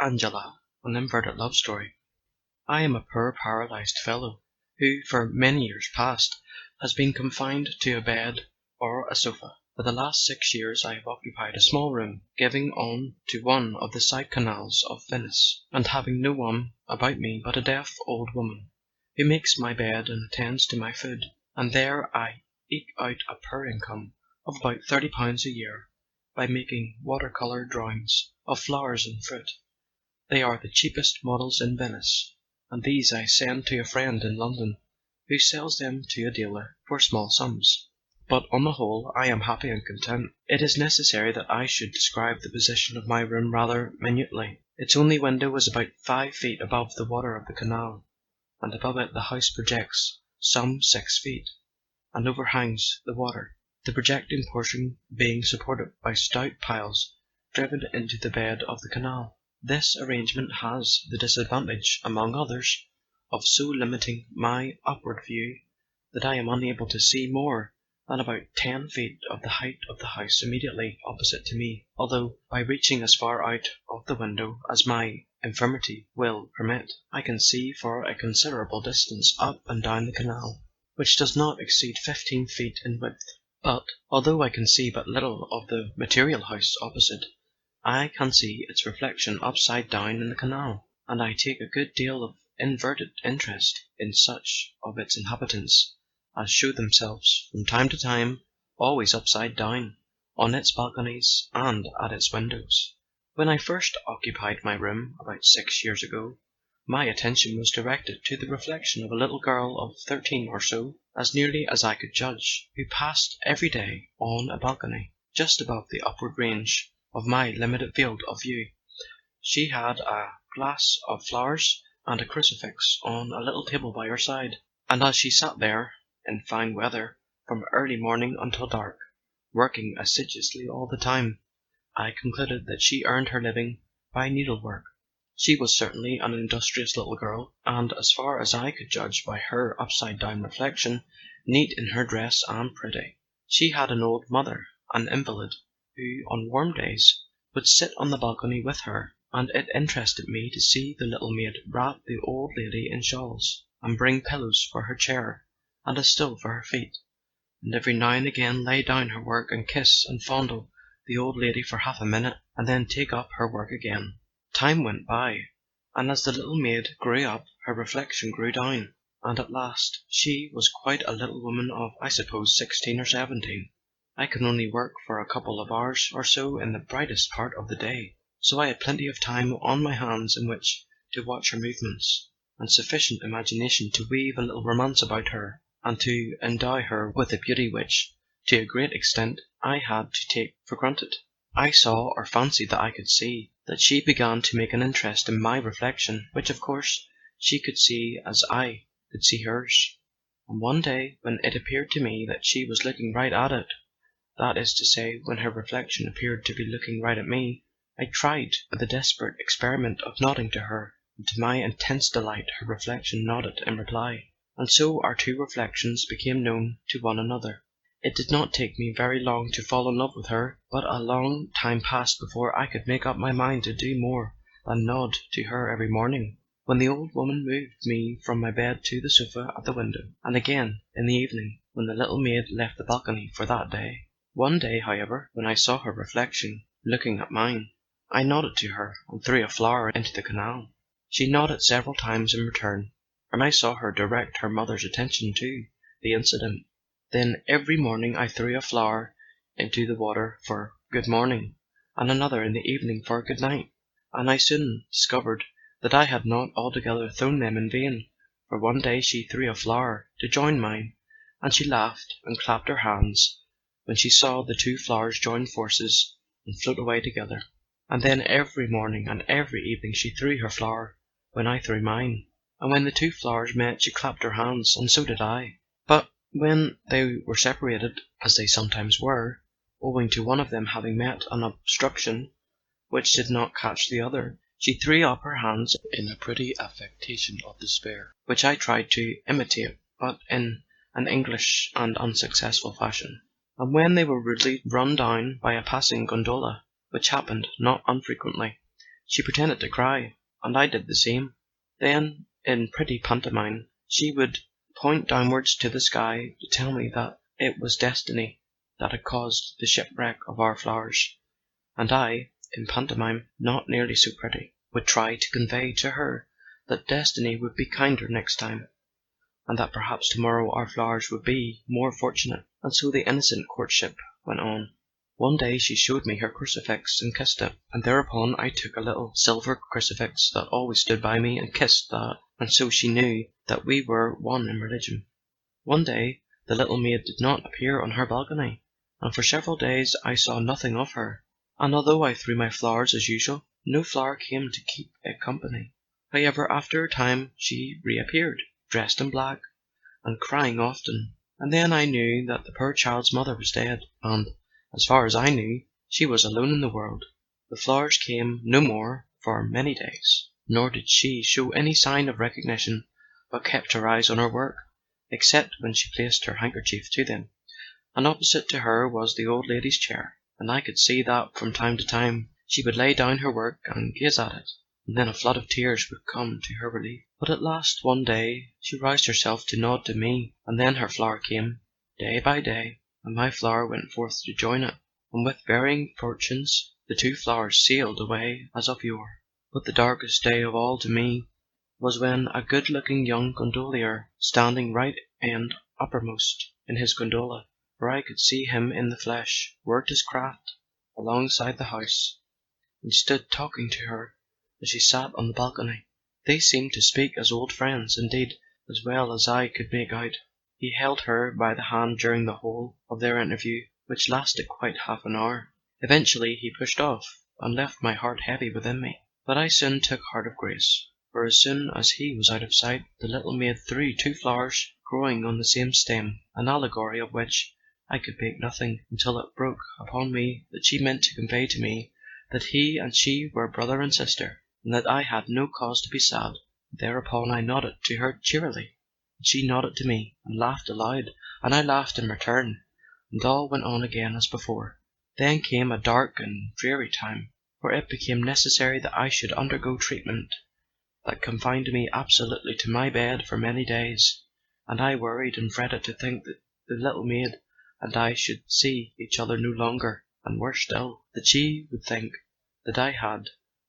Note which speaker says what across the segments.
Speaker 1: Angela, an inverted love story. I am a poor paralysed fellow, who for many years past has been confined to a bed or a sofa. For the last 6 years I have occupied a small room giving on to one of the side canals of Venice, and having no one about me but a deaf old woman, who makes my bed and attends to my food, and there I eke out a poor income of about £30 a year by making water-colour drawings of flowers and fruit. They are the cheapest models in Venice, and these I send to a friend in London, who sells them to a dealer for small sums. But on the whole I am happy and content. It is necessary that I should describe the position of my room rather minutely. Its only window is about 5 feet above the water of the canal, and above it the house projects some 6 feet, and overhangs the water, the projecting portion being supported by stout piles driven into the bed of the canal. This arrangement has the disadvantage, among others, of so limiting my upward view that I am unable to see more than about 10 feet of the height of the house immediately opposite to me, although by reaching as far out of the window as my infirmity will permit, I can see for a considerable distance up and down the canal, which does not exceed 15 feet in width. But, although I can see but little of the material house opposite, I can see its reflection upside down in the canal, and I take a good deal of inverted interest in such of its inhabitants as show themselves from time to time, always upside down, on its balconies and at its windows. When I first occupied my room, about 6 years ago, my attention was directed to the reflection of a little girl of 13 or so, as nearly as I could judge, who passed every day on a balcony, just above the upward range of my limited field of view. She had a glass of flowers and a crucifix on a little table by her side, and as she sat there, in fine weather, from early morning until dark, working assiduously all the time, I concluded that she earned her living by needlework. She was certainly an industrious little girl, and, as far as I could judge by her upside-down reflection, neat in her dress and pretty. She had an old mother, an invalid, who on warm days would sit on the balcony with her, and it interested me to see the little maid wrap the old lady in shawls, and bring pillows for her chair and a stool for her feet, and every now and again lay down her work and kiss and fondle the old lady for half a minute, and then take up her work again. Time went by, and as the little maid grew up her reflection grew down, and at last she was quite a little woman of, I suppose, 16 or 17. I could only work for a couple of hours or so in the brightest part of the day, so I had plenty of time on my hands in which to watch her movements, and sufficient imagination to weave a little romance about her, and to endow her with a beauty which, to a great extent, I had to take for granted. I saw, or fancied that I could see, that she began to make an interest in my reflection, which of course she could see as I could see hers. And one day, when it appeared to me that she was looking right at it, that is to say, when her reflection appeared to be looking right at me, I tried the desperate experiment of nodding to her, and to my intense delight her reflection nodded in reply, and so our two reflections became known to one another. It did not take me very long to fall in love with her, but a long time passed before I could make up my mind to do more than nod to her every morning, when the old woman moved me from my bed to the sofa at the window, and again in the evening, when the little maid left the balcony for that day. One day, however, when I saw her reflection looking at mine, I nodded to her and threw a flower into the canal. She nodded several times in return, and I saw her direct her mother's attention to the incident. Then every morning I threw a flower into the water for good morning, and another in the evening for good night, and I soon discovered that I had not altogether thrown them in vain, for one day she threw a flower to join mine, and she laughed and clapped her hands when she saw the two flowers join forces and float away together. And then every morning and every evening she threw her flower when I threw mine, and when the two flowers met she clapped her hands, and so did I. But when they were separated, as they sometimes were, owing to one of them having met an obstruction which did not catch the other, she threw up her hands in a pretty affectation of despair, which I tried to imitate, but in an English and unsuccessful fashion. And when they were rudely run down by a passing gondola, which happened not unfrequently, She pretended to cry, and I did the same. Then, in pretty pantomime, she would point downwards to the sky to tell me that it was destiny that had caused the shipwreck of our flowers, and I, in pantomime not nearly so pretty, would try to convey to her that destiny would be kinder next time, and that perhaps tomorrow our flowers would be more fortunate. And so the innocent courtship went on. One day she showed me her crucifix and kissed it, and thereupon I took a little silver crucifix that always stood by me and kissed that, and so she knew that we were one in religion. One day the little maid did not appear on her balcony, and for several days I saw nothing of her, and although I threw my flowers as usual, no flower came to keep it company. However, after a time she reappeared, dressed in black, and crying often, and then I knew that the poor child's mother was dead, and, as far as I knew, she was alone in the world. The flowers came no more for many days, nor did she show any sign of recognition, but kept her eyes on her work, except when she placed her handkerchief to them, and opposite to her was the old lady's chair, and I could see that from time to time she would lay down her work and gaze at it, and then a flood of tears would come to her relief. But at last one day she roused herself to nod to me, and then her flower came, day by day, and my flower went forth to join it, and with varying fortunes the two flowers sailed away as of yore. But the darkest day of all to me was when a good-looking young gondolier, standing right end uppermost in his gondola, for I could see him in the flesh, worked his craft alongside the house, and stood talking to her as she sat on the balcony. They seemed to speak as old friends, indeed, as well as I could make out. He held her by the hand during the whole of their interview, which lasted quite half an hour. Eventually he pushed off, and left my heart heavy within me. But I soon took heart of grace, for as soon as he was out of sight, the little maid threw two flowers growing on the same stem, an allegory of which I could make nothing, until it broke upon me that she meant to convey to me that he and she were brother and sister, and that I had no cause to be sad. Thereupon I nodded to her cheerily, and she nodded to me, and laughed aloud, and I laughed in return, and all went on again as before. Then came a dark and dreary time, for it became necessary that I should undergo treatment that confined me absolutely to my bed for many days, and I worried and fretted to think that the little maid and I should see each other no longer, and worse still, that she would think that I had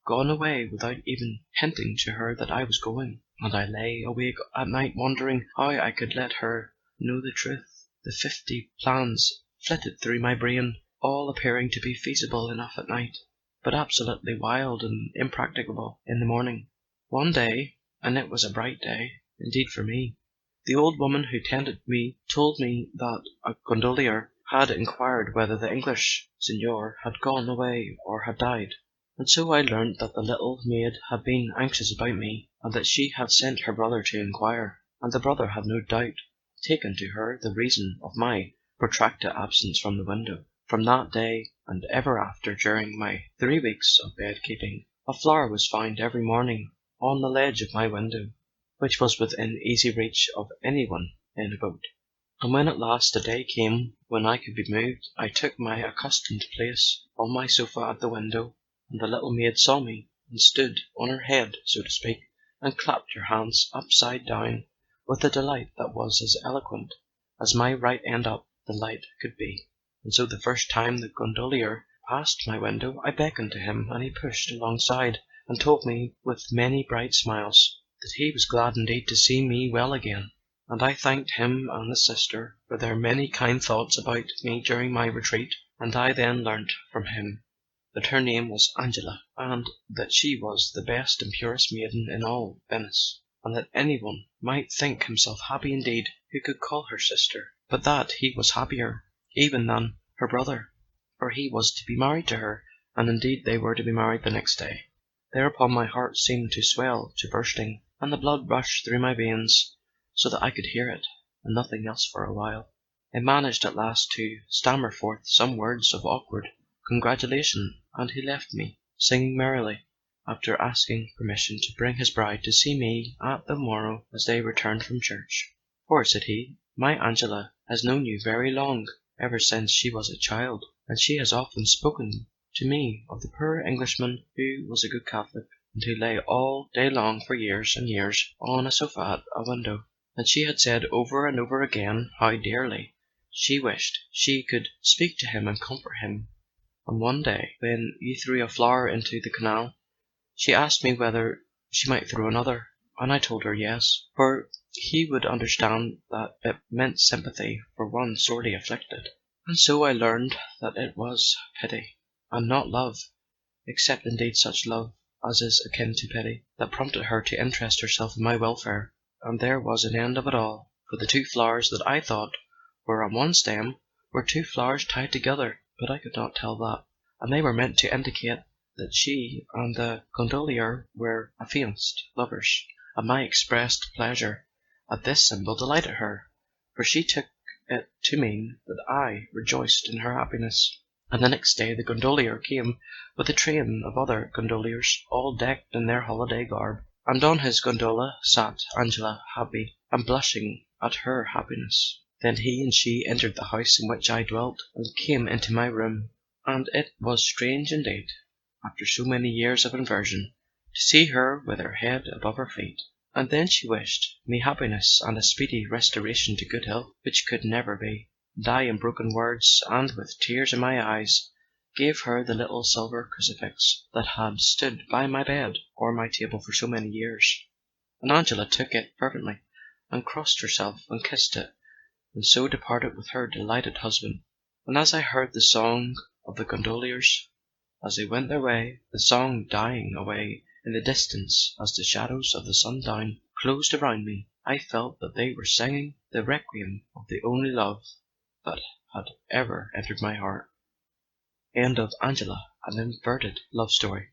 Speaker 1: gone away without even hinting to her that I was going, and I lay awake at night wondering how I could let her know the truth. The 50 plans flitted through my brain, all appearing to be feasible enough at night, but absolutely wild and impracticable in the morning. One day, and it was a bright day indeed for me, the old woman who tended me told me that a gondolier had inquired whether the English signor had gone away or had died, and so I learnt that the little maid had been anxious about me, and that she had sent her brother to inquire, and the brother had no doubt taken to her the reason of my protracted absence from the window. From that day, and ever after during my 3 weeks of bed-keeping, a flower was found every morning on the ledge of my window, which was within easy reach of any one in a boat. And when at last the day came when I could be moved, I took my accustomed place on my sofa at the window, and the little maid saw me, and stood on her head, so to speak, and clapped her hands upside down with a delight that was as eloquent as my right end up the light could be. And so the first time the gondolier passed my window, I beckoned to him, and he pushed alongside, and told me with many bright smiles that he was glad indeed to see me well again. And I thanked him and the sister for their many kind thoughts about me during my retreat, and I then learnt from him that her name was Angela, and that she was the best and purest maiden in all Venice, and that anyone might think himself happy indeed who could call her sister, but that he was happier even than her brother, for he was to be married to her, and indeed they were to be married the next day. Thereupon my heart seemed to swell to bursting, and the blood rushed through my veins, so that I could hear it, and nothing else for a while. I managed at last to stammer forth some words of awkward congratulation, and he left me, singing merrily, after asking permission to bring his bride to see me at the morrow as they returned from church. "For," said he, "my Angela has known you very long, ever since she was a child, and she has often spoken to me of the poor Englishman who was a good Catholic, and who lay all day long for years and years on a sofa at a window. And she had said over and over again how dearly she wished she could speak to him and comfort him. And one day, when you threw a flower into the canal, she asked me whether she might throw another, and I told her yes, for he would understand that it meant sympathy for one sorely afflicted. And so I learned that it was pity, and not love, except indeed such love as is akin to pity, that prompted her to interest herself in my welfare. And there was an end of it all, for the two flowers that I thought were on one stem were two flowers tied together, but I could not tell that, and they were meant to indicate that she and the gondolier were affianced lovers, and my expressed pleasure at this symbol delighted her, for she took it to mean that I rejoiced in her happiness. And the next day the gondolier came with a train of other gondoliers, all decked in their holiday garb, and on his gondola sat Angela, happy and blushing at her happiness. Then he and she entered the house in which I dwelt, and came into my room, and it was strange indeed, after so many years of inversion, to see her with her head above her feet. And then she wished me happiness and a speedy restoration to good health, which could never be, and I, in broken words and with tears in my eyes, gave her the little silver crucifix that had stood by my bed or my table for so many years. And Angela took it fervently, and crossed herself and kissed it, and so departed with her delighted husband. And as I heard the song of the gondoliers as they went their way, the song dying away in the distance as the shadows of the sundown closed around me, I felt that they were singing the requiem of the only love that had ever entered my heart. End of Angela, an inverted love story.